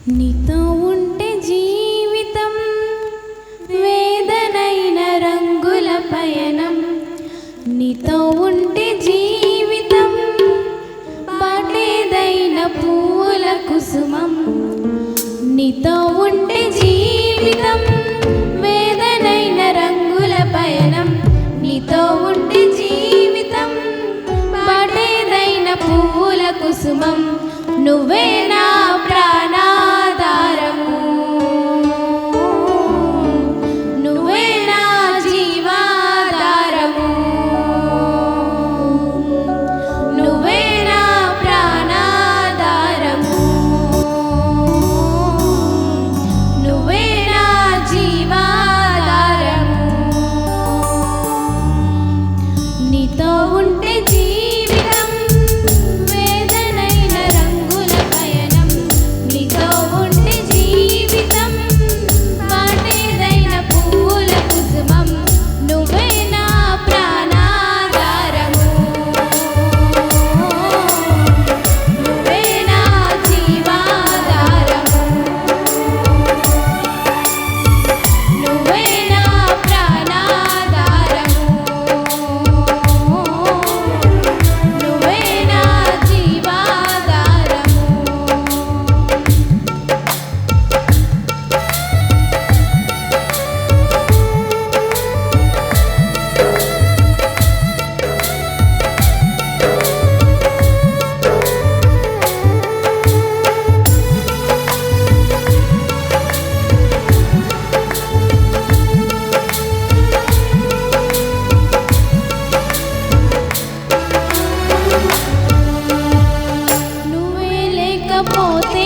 నీతో ఉంటే జీవితం వేదనైన రంగుల పయనం, నీతో ఉంటే జీవితం బాటేదైన పూల కుసుమం, నీతో ఉంటే జీవితం వేదనైన రంగుల పయనం, నీతో ఉంటే జీవితం బాటేదైన పూల కుసుమం, నువ్వే నా ప్రాణాధారము, నువ్వే నా జీవాధారము, నువ్వే నా ప్రాణాధారము, నువ్వే నా జీవాధారము. నీతో ఉంటే జీవితం వేదనైన రంగుల పయనం, నీతో ఉంటే జీవితం బాటేదైన పూల కుసుమం, నువ్వే నా ప్రాణాధారము, నువ్వే నా జీవాధారము, నువ్వే నా ప్రాణాధారము, నువ్వే నా జీవాధారము. నువ్వే లేకపోతే